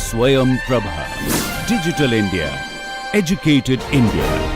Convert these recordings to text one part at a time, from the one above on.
Swayam Prabha. Digital India. Educated India.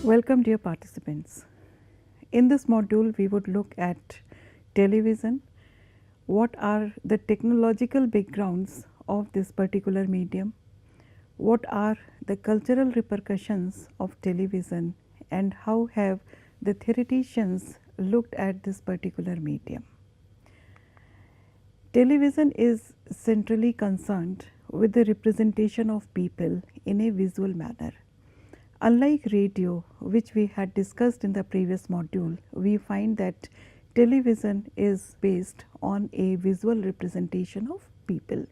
Welcome dear participants. In this module we would look at television, what are the technological backgrounds of this particular medium, what are the cultural repercussions of television, and how have the theoreticians looked at this particular medium. Television is centrally concerned with the representation of people in a visual manner. Unlike radio, which we had discussed in the previous module, we find that television is based on a visual representation of people.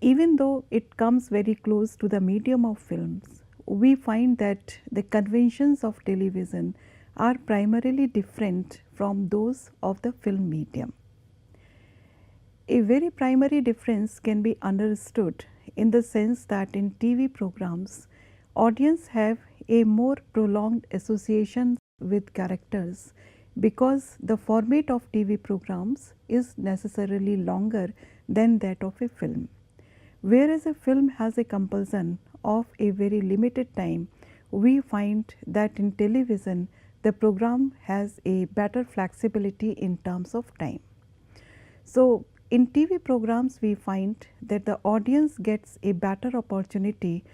Even though it comes very close to the medium of films, we find that the conventions of television are primarily different from those of the film medium. A very primary difference can be understood in the sense that in TV programs, audience have a more prolonged association with characters because the format of TV programs is necessarily longer than that of a film. Whereas a film has a compulsion of a very limited time, we find that in television the program has a better flexibility in terms of time. So, in TV programs we find that the audience gets a better opportunity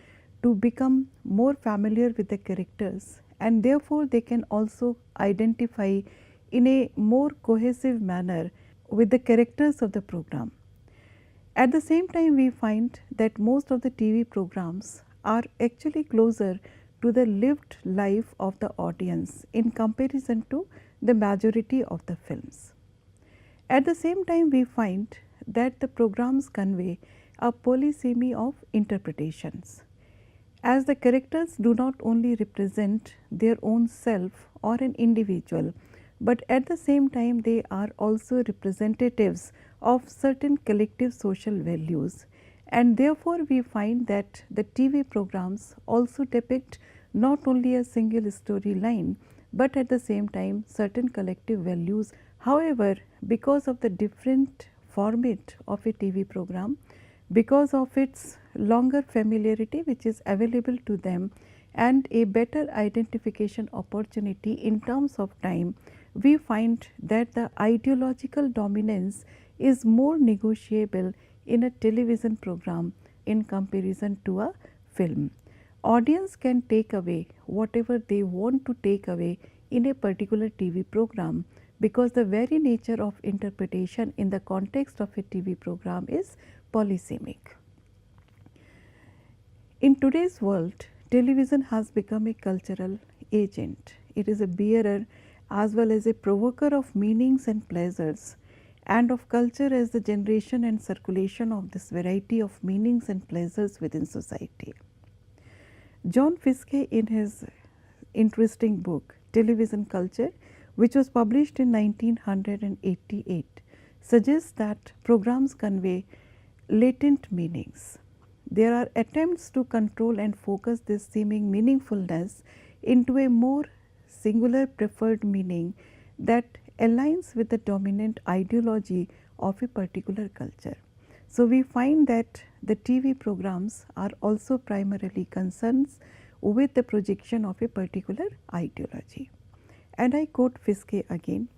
to become more familiar with the characters, and therefore they can also identify in a more cohesive manner with the characters of the program. At the same time, we find that most of the TV programs are actually closer to the lived life of the audience in comparison to the majority of the films. At the same time, we find that the programs convey a polysemy of interpretations, as the characters do not only represent their own self or an individual, but at the same time they are also representatives of certain collective social values, and therefore we find that the TV programs also depict not only a single storyline, but at the same time certain collective values. However, because of the different format of a TV program, because of its longer familiarity which is available to them and a better identification opportunity in terms of time, we find that the ideological dominance is more negotiable in a television program in comparison to a film. Audience can take away whatever they want to take away in a particular TV program, because the very nature of interpretation in the context of a TV program is polysemic. In today's world, television has become a cultural agent. It is a bearer as well as a provoker of meanings and pleasures, and of culture as the generation and circulation of this variety of meanings and pleasures within society. John Fiske, in his interesting book Television Culture, which was published in 1988, suggests that programs convey latent meanings. There are attempts to control and focus this seeming meaningfulness into a more singular preferred meaning that aligns with the dominant ideology of a particular culture. So, we find that the TV programs are also primarily concerned with the projection of a particular ideology. And I quote Fiske again.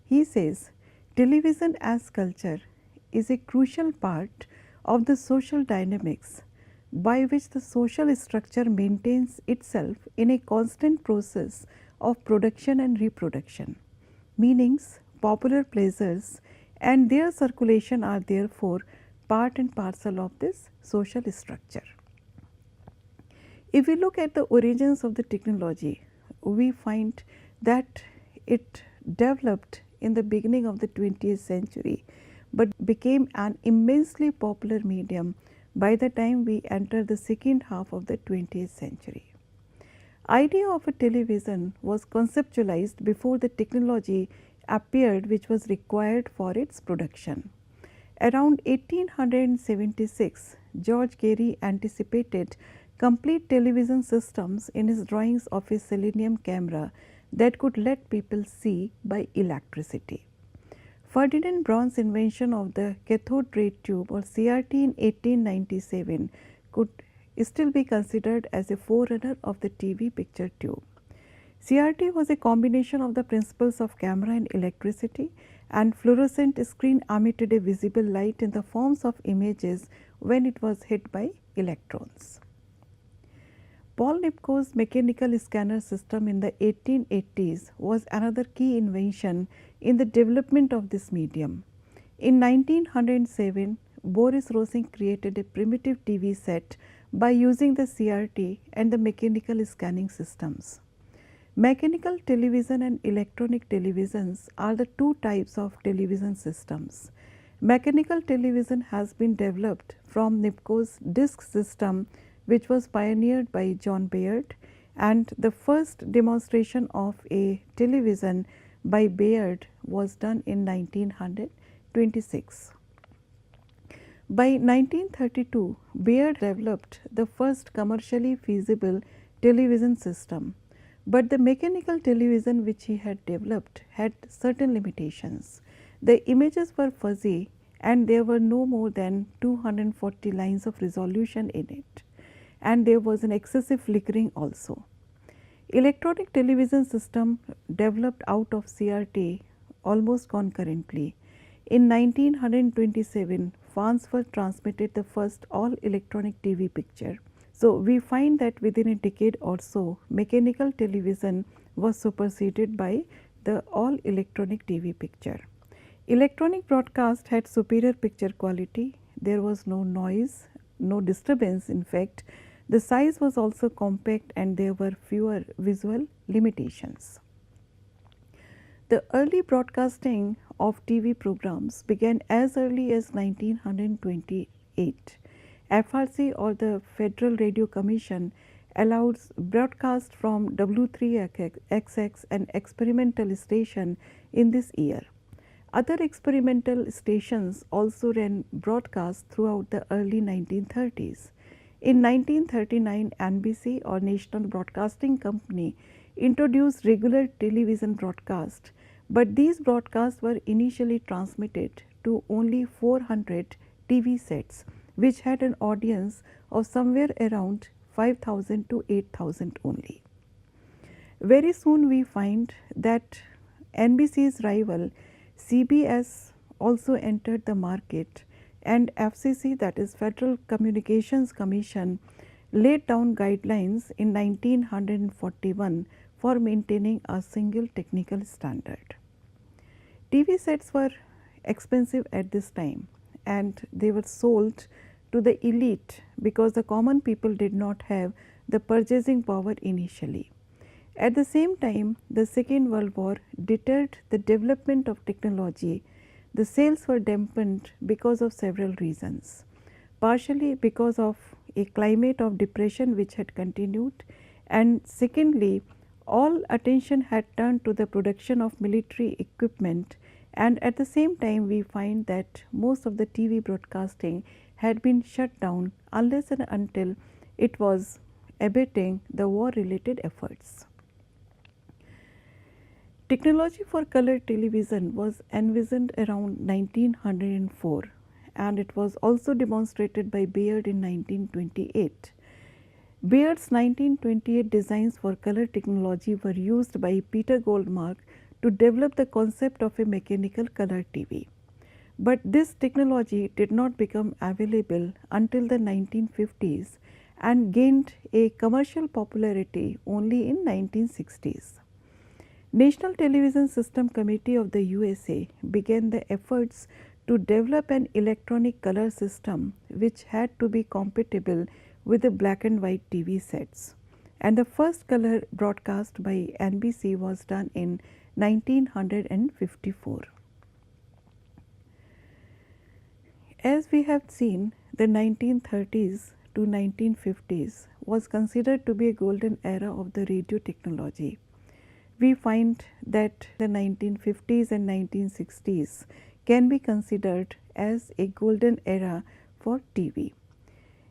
He says, "Television as culture is a crucial part of the social dynamics by which the social structure maintains itself in a constant process of production and reproduction. Meanings, popular pleasures and their circulation are therefore part and parcel of this social structure." If we look at the origins of the technology, we find that it developed in the beginning of the 20th century, but became an immensely popular medium by the time we enter the second half of the 20th century. Idea of a television was conceptualized before the technology appeared which was required for its production. Around 1876, George Gary anticipated complete television systems in his drawings of a selenium camera that could let people see by electricity. Ferdinand Braun's invention of the cathode ray tube or CRT in 1897 could still be considered as a forerunner of the TV picture tube. CRT was a combination of the principles of camera and electricity, and fluorescent screen emitted a visible light in the forms of images when it was hit by electrons. Paul Nipko's mechanical scanner system in the 1880s was another key invention in the development of this medium. In 1907, Boris Rosing created a primitive TV set by using the CRT and the mechanical scanning systems. Mechanical television and electronic televisions are the two types of television systems. Mechanical television has been developed from Nipko's disk system, which was pioneered by John Baird, and the first demonstration of a television by Baird was done in 1926. By 1932, Baird developed the first commercially feasible television system, but the mechanical television which he had developed had certain limitations. The images were fuzzy and there were no more than 240 lines of resolution in it, and there was an excessive flickering also. Electronic television system developed out of CRT almost concurrently. In 1927, Farnsworth transmitted the first all electronic TV picture. So, we find that within a decade or so, mechanical television was superseded by the all electronic TV picture. Electronic broadcast had superior picture quality, there was no noise, no disturbance. In fact, the size was also compact and there were fewer visual limitations. The early broadcasting of TV programs began as early as 1928. FRC, or the Federal Radio Commission, allows broadcast from W3XX, an experimental station, in this year. Other experimental stations also ran broadcasts throughout the early 1930s. In 1939, NBC, or National Broadcasting Company, introduced regular television broadcast, but these broadcasts were initially transmitted to only 400 TV sets, which had an audience of somewhere around 5,000 to 8,000 only. Very soon we find that NBC's rival CBS also entered the market, and FCC, that is Federal Communications Commission, laid down guidelines in 1941 for maintaining a single technical standard. TV sets were expensive at this time and they were sold to the elite because the common people did not have the purchasing power initially. At the same time, the Second World War deterred the development of technology. The sales were dampened because of several reasons, partially because of a climate of depression which had continued, and secondly, all attention had turned to the production of military equipment, and at the same time we find that most of the TV broadcasting had been shut down unless and until it was abating the war related efforts. Technology for color television was envisioned around 1904 and it was also demonstrated by Baird in 1928. Baird's 1928 designs for color technology were used by Peter Goldmark to develop the concept of a mechanical color TV. But this technology did not become available until the 1950s and gained a commercial popularity only in 1960s. National Television System Committee of the USA began the efforts to develop an electronic color system which had to be compatible with the black and white TV sets, and the first color broadcast by NBC was done in 1954. As we have seen, the 1930s to 1950s was considered to be a golden era of the radio technology. We find that the 1950s and 1960s can be considered as a golden era for TV.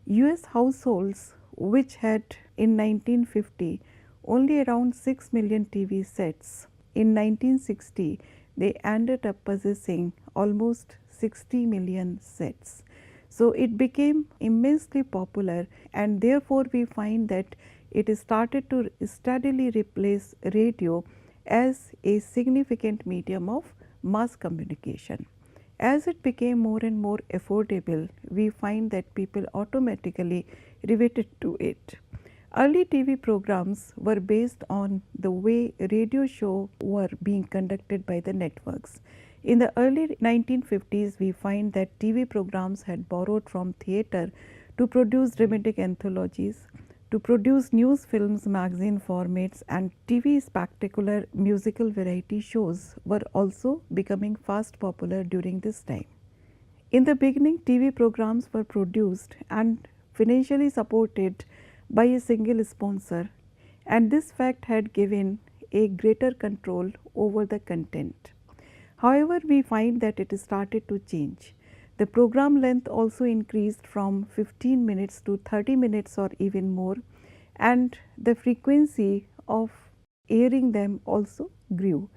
US households, which had in 1950 only around 6 million TV sets, in 1960 they ended up possessing almost 60 million sets. So it became immensely popular, and therefore we find that it started to steadily replace radio as a significant medium of mass communication. As it became more and more affordable, we find that people automatically reverted to it. Early TV programs were based on the way radio shows were being conducted by the networks. In the early 1950s, we find that TV programs had borrowed from theatre to produce dramatic anthologies, to produce news films, magazine formats, and TV spectacular musical variety shows were also becoming fast popular during this time. In the beginning, TV programs were produced and financially supported by a single sponsor, and this fact had given a greater control over the content. However, we find that it started to change. The program length also increased from 15 minutes to 30 minutes or even more, and the frequency of airing them also grew.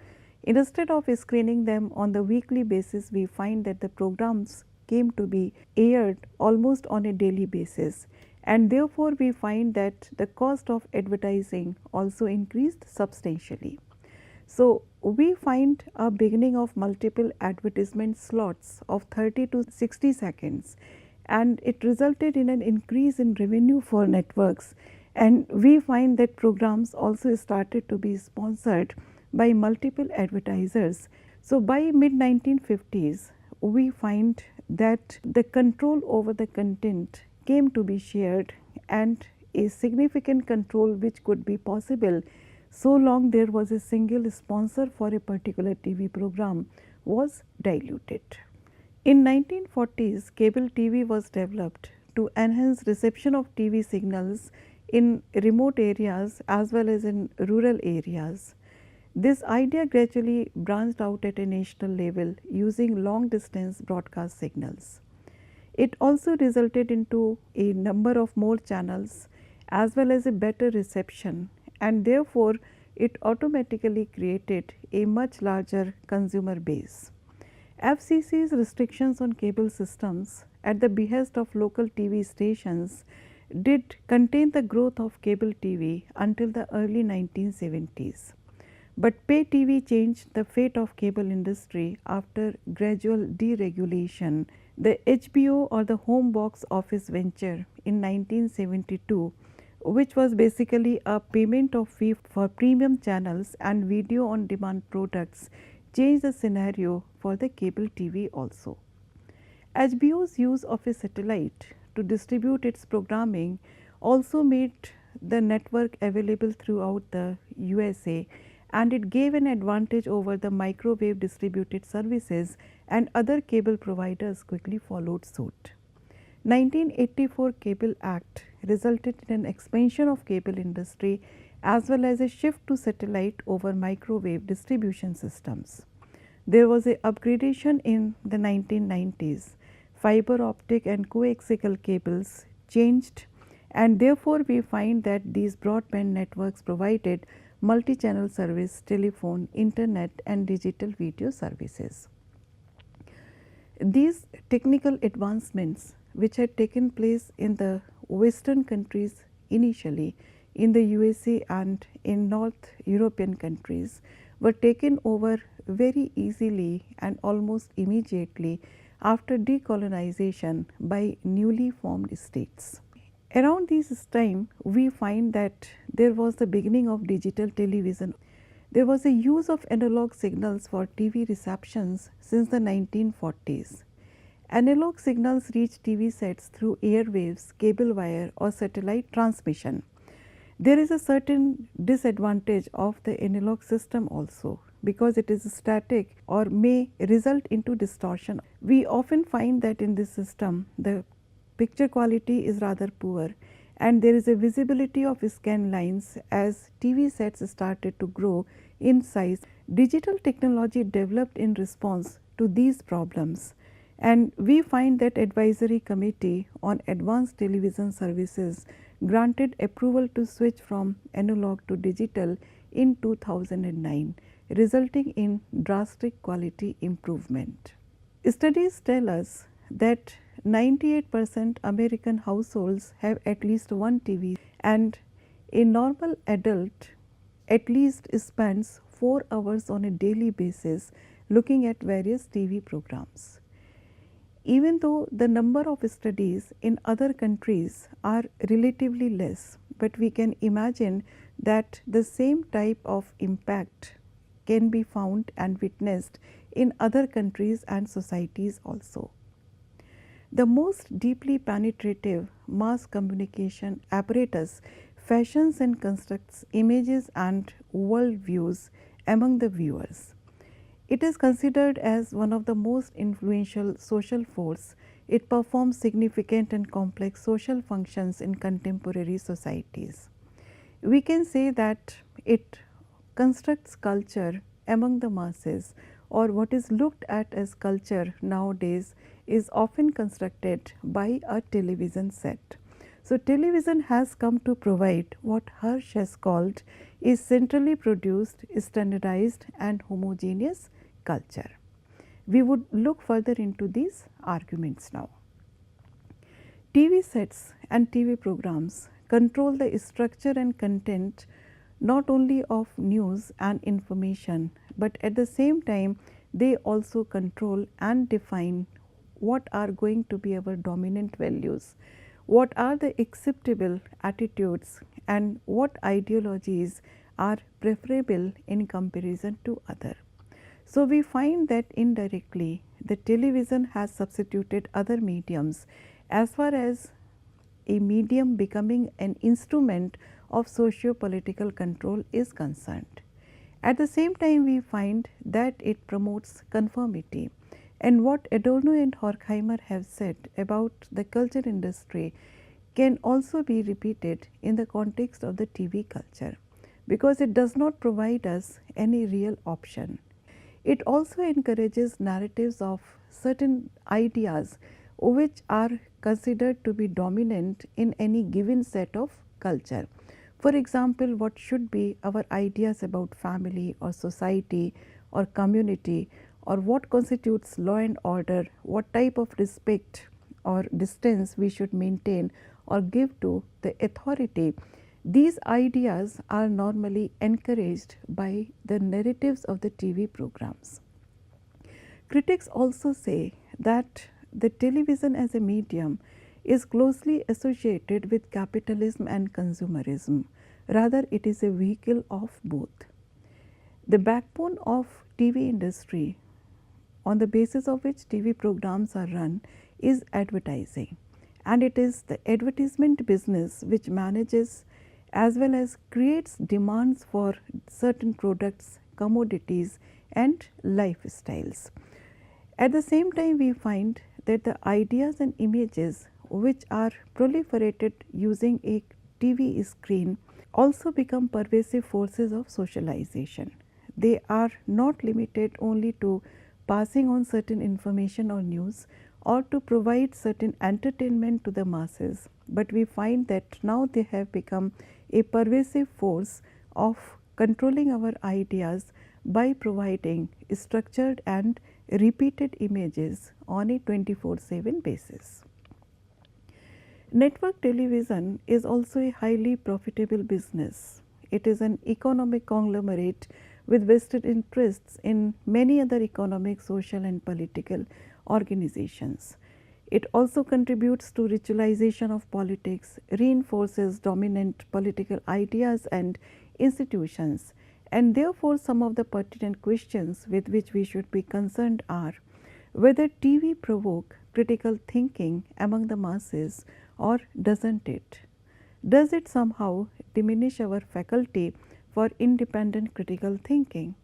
Instead of screening them on the weekly basis, we find that the programs came to be aired almost on a daily basis, and therefore we find that the cost of advertising also increased substantially. So we find a beginning of multiple advertisement slots of 30 to 60 seconds, and it resulted in an increase in revenue for networks, and we find that programs also started to be sponsored by multiple advertisers. So by mid 1950s, we find that the control over the content came to be shared, and a significant control which could be possible so long there was a single sponsor for a particular TV program was diluted. In 1940s, cable TV was developed to enhance reception of TV signals in remote areas as well as in rural areas. This idea gradually branched out at a national level using long distance broadcast signals. It also resulted into a number of more channels as well as a better reception, and therefore it automatically created a much larger consumer base. FCC's restrictions on cable systems at the behest of local TV stations did contain the growth of cable TV until the early 1970s. But pay TV changed the fate of cable industry after gradual deregulation. The HBO or the home box office venture in 1972, which was basically a payment of fee for premium channels and video on demand products, changed the scenario for the cable TV also. HBO's use of a satellite to distribute its programming also made the network available throughout the USA, and it gave an advantage over the microwave distributed services, and other cable providers quickly followed suit. 1984 Cable Act resulted in an expansion of cable industry as well as a shift to satellite over microwave distribution systems. There was a upgradation in the 1990s. Fiber optic and coaxial cables changed, and therefore we find that these broadband networks provided multi-channel service, telephone, internet and digital video services. These technical advancements which had taken place in the western countries initially, in the USA and in North European countries, were taken over very easily and almost immediately after decolonization by newly formed states. Around this time, we find that there was the beginning of digital television. There was a use of analog signals for TV receptions since the 1940s. Analog signals reach TV sets through airwaves, cable wire or satellite transmission. There is a certain disadvantage of the analog system also, because it is static or may result into distortion. We often find that in this system the picture quality is rather poor and there is a visibility of scan lines as TV sets started to grow in size. Digital technology developed in response to these problems, and we find that Advisory Committee on Advanced Television Services granted approval to switch from analog to digital in 2009, resulting in drastic quality improvement. Studies tell us that 98% American households have at least one TV, and a normal adult at least spends 4 hours on a daily basis looking at various TV programs. Even though the number of studies in other countries are relatively less, but we can imagine that the same type of impact can be found and witnessed in other countries and societies also. The most deeply penetrative mass communication apparatus fashions and constructs images and worldviews among the viewers. It is considered as one of the most influential social force. It performs significant and complex social functions in contemporary societies. We can say that it constructs culture among the masses, or what is looked at as culture nowadays is often constructed by a television set. So, television has come to provide what Hirsch has called a centrally produced, standardized and homogeneous culture. We would look further into these arguments now. TV sets and TV programs control the structure and content not only of news and information, but at the same time they also control and define what are going to be our dominant values, what are the acceptable attitudes, and what ideologies are preferable in comparison to other. So, we find that indirectly the television has substituted other mediums as far as a medium becoming an instrument of socio-political control is concerned. At the same time, we find that it promotes conformity, and what Adorno and Horkheimer have said about the culture industry can also be repeated in the context of the TV culture, because it does not provide us any real option. It also encourages narratives of certain ideas which are considered to be dominant in any given set of culture. For example, what should be our ideas about family or society or community, or what constitutes law and order, what type of respect or distance we should maintain or give to the authority. These ideas are normally encouraged by the narratives of the TV programs. Critics also say that the television as a medium is closely associated with capitalism and consumerism. Rather, it is a vehicle of both. The backbone of TV industry, on the basis of which TV programs are run, is advertising, and it is the advertisement business which manages as well as creates demands for certain products, commodities and lifestyles. At the same time, we find that the ideas and images which are proliferated using a TV screen also become pervasive forces of socialization. They are not limited only to passing on certain information or news or to provide certain entertainment to the masses, but we find that now they have become a pervasive force of controlling our ideas by providing structured and repeated images on a 24/7 basis. Network television is also a highly profitable business. It is an economic conglomerate with vested interests in many other economic, social and political organizations. It also contributes to ritualization of politics, reinforces dominant political ideas and institutions, and therefore some of the pertinent questions with which we should be concerned are whether TV provoke critical thinking among the masses or doesn't it? Does it somehow diminish our faculty for independent critical thinking?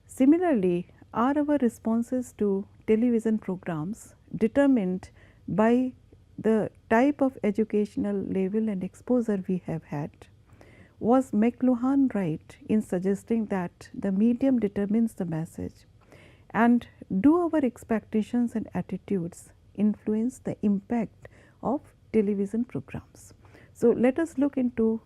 Similarly, are our responses to television programs determined by the type of educational level and exposure we have had? Was McLuhan right in suggesting that the medium determines the message? And do our expectations and attitudes influence the impact of television programs? So, let us look into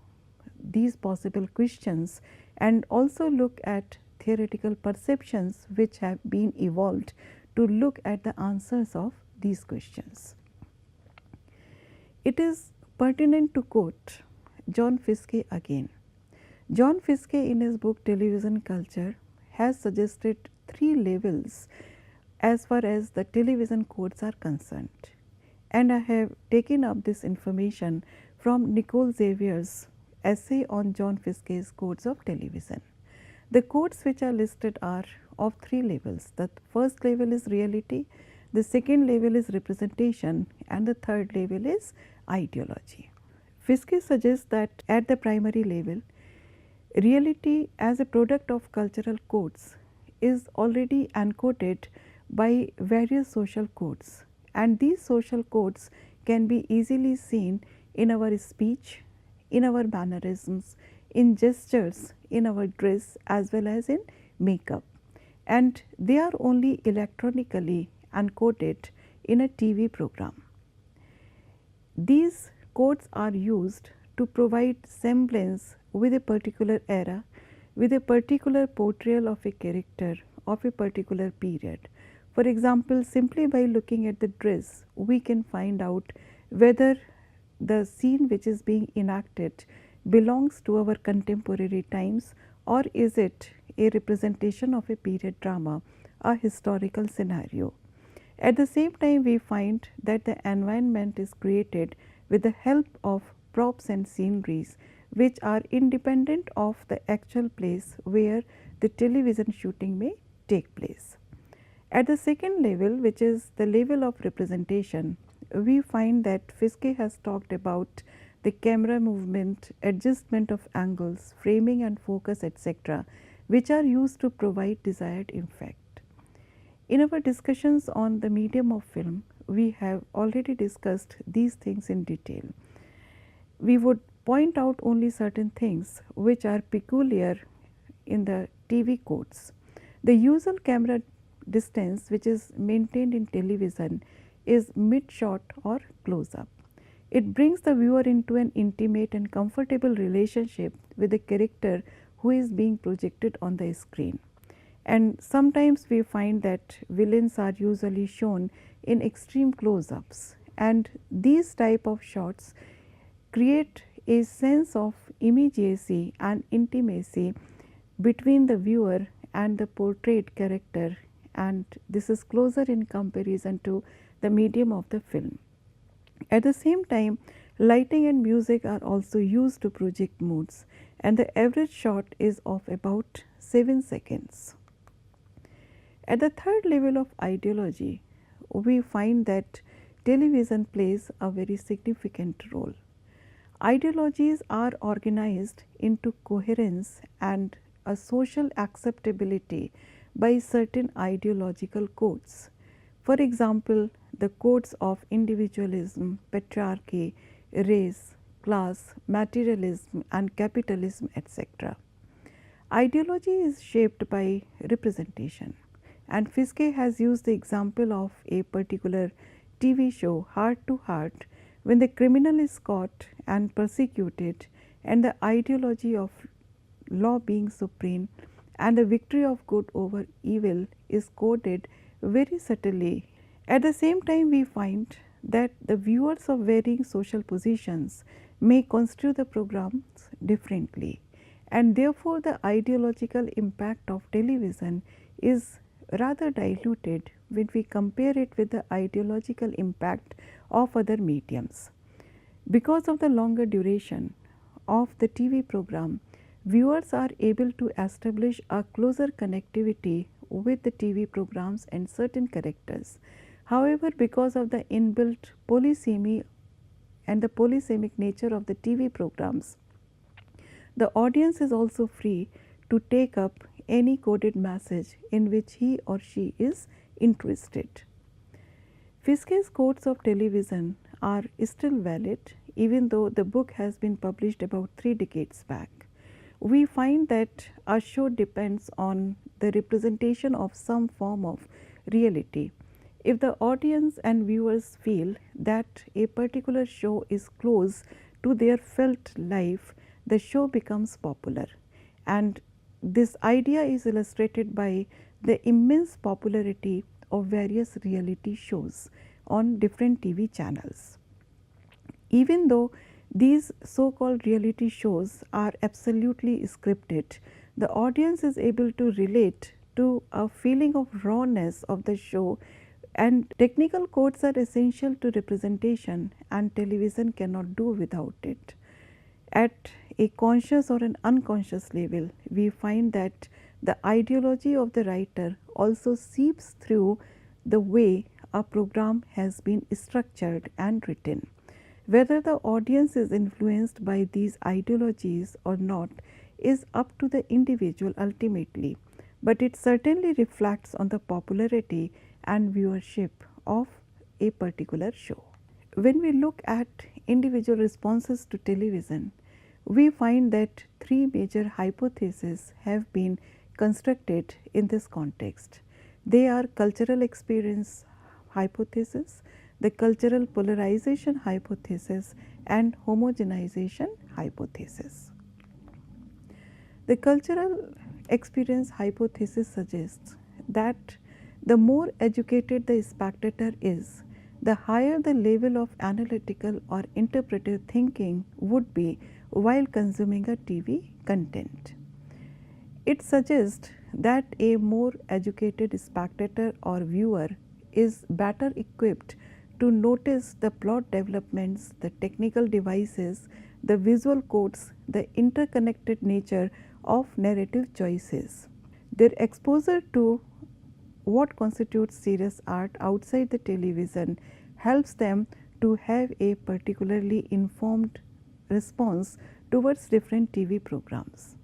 these possible questions and also look at theoretical perceptions which have been evolved to look at the answers of these questions. It is pertinent to quote John Fiske again. John Fiske, in his book Television Culture, has suggested three levels as far as the television codes are concerned. And I have taken up this information from Nicole Xavier's essay on John Fiske's codes of television. The codes which are listed are of three levels. The first level is reality, the second level is representation, and the third level is ideology. Fiske suggests that at the primary level, reality as a product of cultural codes is already encoded by various social codes, and these social codes can be easily seen in our speech, in our mannerisms, in gestures, in our dress, as well as in makeup, and they are only electronically encoded in a TV program. These codes are used to provide semblance with a particular era, with a particular portrayal of a character of a particular period. For example, simply by looking at the dress, we can find out whether the scene which is being enacted belongs to our contemporary times, or is it a representation of a period drama, a historical scenario. At the same time, we find that the environment is created with the help of props and sceneries which are independent of the actual place where the television shooting may take place. At the second level, which is the level of representation, we find that Fiske has talked about the camera movement, adjustment of angles, framing and focus, etc., which are used to provide desired effect. In our discussions on the medium of film, we have already discussed these things in detail. We would point out only certain things which are peculiar in the TV codes. The usual camera distance which is maintained in television is mid shot or close up. It brings the viewer into an intimate and comfortable relationship with the character who is being projected on the screen. And sometimes we find that villains are usually shown in extreme close-ups, and these type of shots create a sense of immediacy and intimacy between the viewer and the portrayed character, and this is closer in comparison to the medium of the film. At the same time, lighting and music are also used to project moods, and the average shot is of about 7 seconds. At the third level of ideology, we find that television plays a very significant role. Ideologies are organized into coherence and a social acceptability by certain ideological codes. For example, the codes of individualism, patriarchy, race, class, materialism, and capitalism, etc. Ideology is shaped by representation. And Fiske has used the example of a particular TV show, Heart to Heart, when the criminal is caught and persecuted, and the ideology of law being supreme and the victory of good over evil is coded very subtly. At the same time, we find that the viewers of varying social positions may construe the programs differently, and therefore the ideological impact of television is rather diluted when we compare it with the ideological impact of other mediums. Because of the longer duration of the TV program, viewers are able to establish a closer connectivity with the TV programs and certain characters. However, because of the inbuilt polysemy and the polysemic nature of the TV programs, the audience is also free to take up any coded message in which he or she is interested. Fiske's codes of television are still valid even though the book has been published about 3 decades back. We find that a show depends on the representation of some form of reality. If the audience and viewers feel that a particular show is close to their felt life, the show becomes popular. And this idea is illustrated by the immense popularity of various reality shows on different TV channels. Even though these so-called reality shows are absolutely scripted, the audience is able to relate to a feeling of rawness of the show, and technical codes are essential to representation and television cannot do without it. At a conscious or an unconscious level, we find that the ideology of the writer also seeps through the way a program has been structured and written. Whether the audience is influenced by these ideologies or not is up to the individual ultimately, but it certainly reflects on the popularity and viewership of a particular show. When we look at individual responses to television, we find that 3 major hypotheses have been constructed in this context. They are cultural experience hypothesis, the cultural polarization hypothesis, and homogenization hypothesis. The cultural experience hypothesis suggests that the more educated the spectator is, the higher the level of analytical or interpretive thinking would be while consuming a TV content. It suggests that a more educated spectator or viewer is better equipped to notice the plot developments, the technical devices, the visual codes, the interconnected nature of narrative choices. Their exposure to what constitutes serious art outside the television helps them to have a particularly informed response towards different TV programs.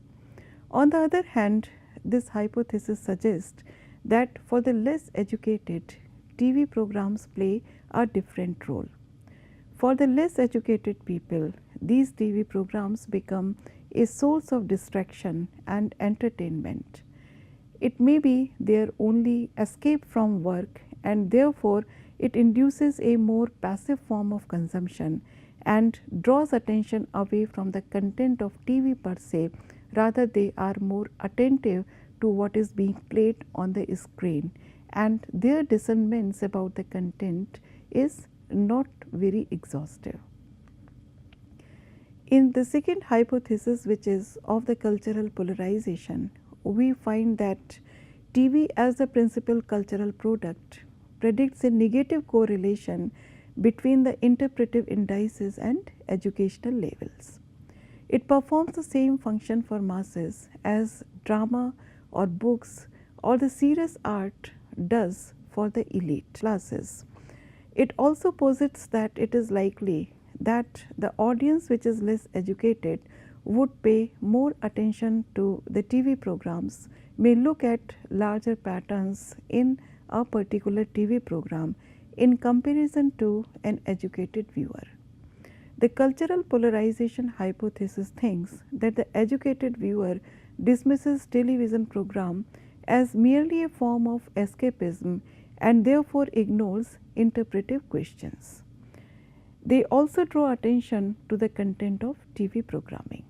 On the other hand, this hypothesis suggests that for the less educated, TV programs play a different role. For the less educated people, these TV programs become a source of distraction and entertainment. It may be their only escape from work, and therefore it induces a more passive form of consumption and draws attention away from the content of TV per se. Rather, they are more attentive to what is being played on the screen, and their discernments about the content is not very exhaustive. In the second hypothesis, which is of the cultural polarization, we find that TV as the principal cultural product predicts a negative correlation between the interpretive indices and educational levels. It performs the same function for masses as drama or books or the serious art does for the elite classes. It also posits that it is likely that the audience which is less educated would pay more attention to the TV programs, may look at larger patterns in a particular TV program in comparison to an educated viewer. The cultural polarization hypothesis thinks that the educated viewer dismisses television program as merely a form of escapism and therefore ignores interpretive questions. They also draw attention to the content of TV programming.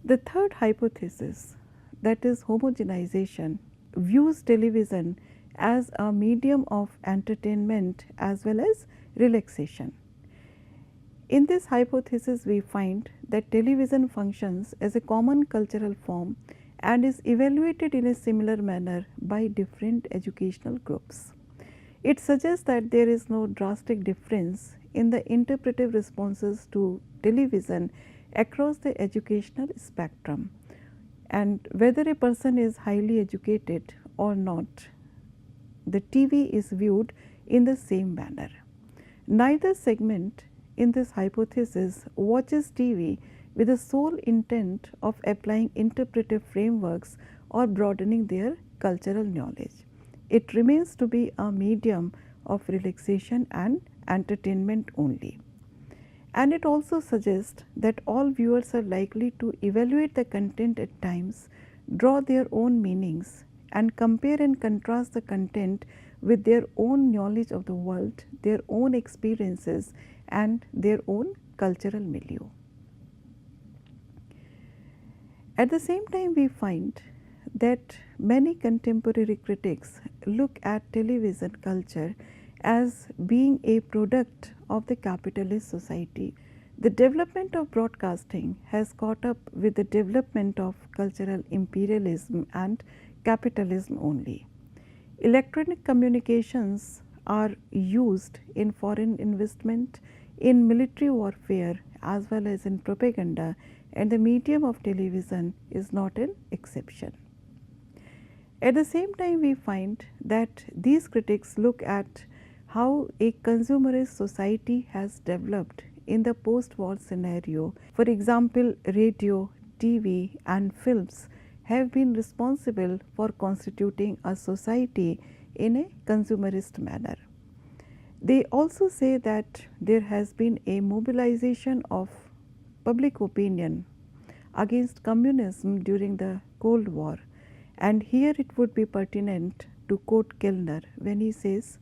The third hypothesis, that is homogenization, views television as a medium of entertainment as well as relaxation. In this hypothesis, we find that television functions as a common cultural form and is evaluated in a similar manner by different educational groups. It suggests that there is no drastic difference in the interpretive responses to television across the educational spectrum, and whether a person is highly educated or not, the TV is viewed in the same manner. Neither segment in this hypothesis watches TV with the sole intent of applying interpretive frameworks or broadening their cultural knowledge. It remains to be a medium of relaxation and entertainment only. And it also suggests that all viewers are likely to evaluate the content at times, draw their own meanings, and compare and contrast the content with their own knowledge of the world, their own experiences, and their own cultural milieu. At the same time, we find that many contemporary critics look at television culture as being a product of the capitalist society. The development of broadcasting has caught up with the development of cultural imperialism and capitalism only. Electronic communications are used in foreign investment, in military warfare, as well as in propaganda, and the medium of television is not an exception. At the same time, we find that these critics look at how a consumerist society has developed in the post-war scenario. For example, radio, TV, and films have been responsible for constituting a society in a consumerist manner. They also say that there has been a mobilization of public opinion against communism during the Cold War. And here it would be pertinent to quote Kellner when he says,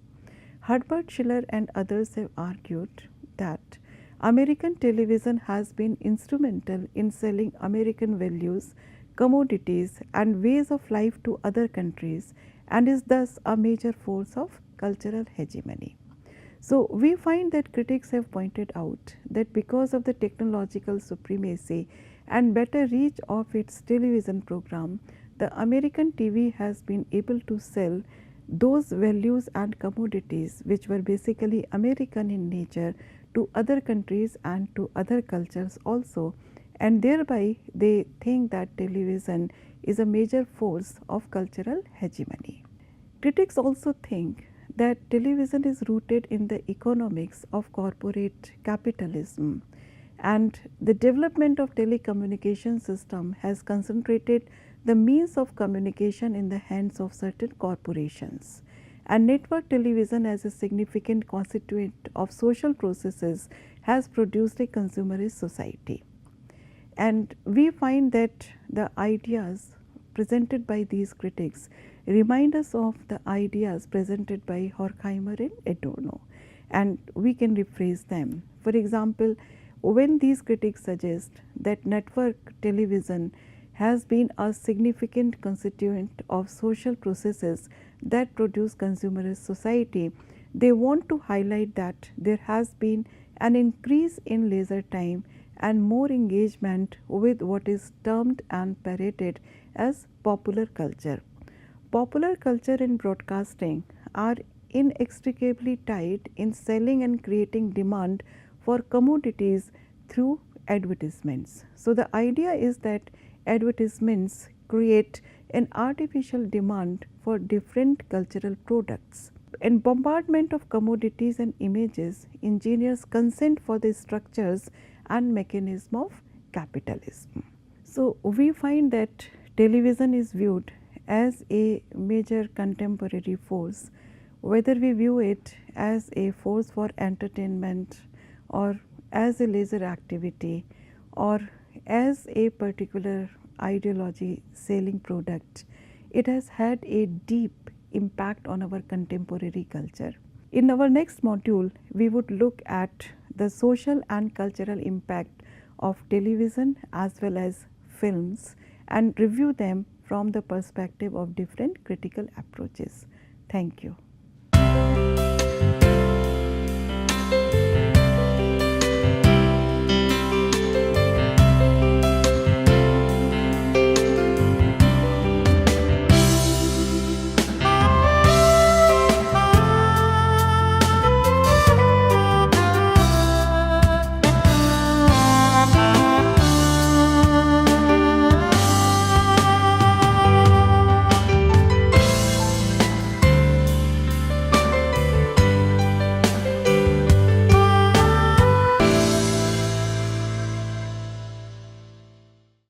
Herbert Schiller and others have argued that American television has been instrumental in selling American values, commodities, and ways of life to other countries, and is thus a major force of cultural hegemony. So, we find that critics have pointed out that because of the technological supremacy and better reach of its television program, the American TV has been able to sell those values and commodities which were basically American in nature to other countries and to other cultures also, and thereby they think that television is a major force of cultural hegemony. Critics also think that television is rooted in the economics of corporate capitalism, and the development of telecommunication system has concentrated the means of communication in the hands of certain corporations, and network television as a significant constituent of social processes has produced a consumerist society. And we find that the ideas presented by these critics remind us of the ideas presented by Horkheimer and Adorno, and we can rephrase them. For example, when these critics suggest that network television has been a significant constituent of social processes that produce consumerist society, they want to highlight that there has been an increase in leisure time and more engagement with what is termed and paraded as popular culture. Popular culture and broadcasting are inextricably tied in selling and creating demand for commodities through advertisements. So, the idea is that advertisements create an artificial demand for different cultural products. In bombardment of commodities and images, engineers consent for the structures and mechanism of capitalism. So, we find that television is viewed as a major contemporary force, whether we view it as a force for entertainment or as a leisure activity or as a particular ideology selling product. It has had a deep impact on our contemporary culture. In our next module, we would look at the social and cultural impact of television as well as films and review them from the perspective of different critical approaches. Thank you.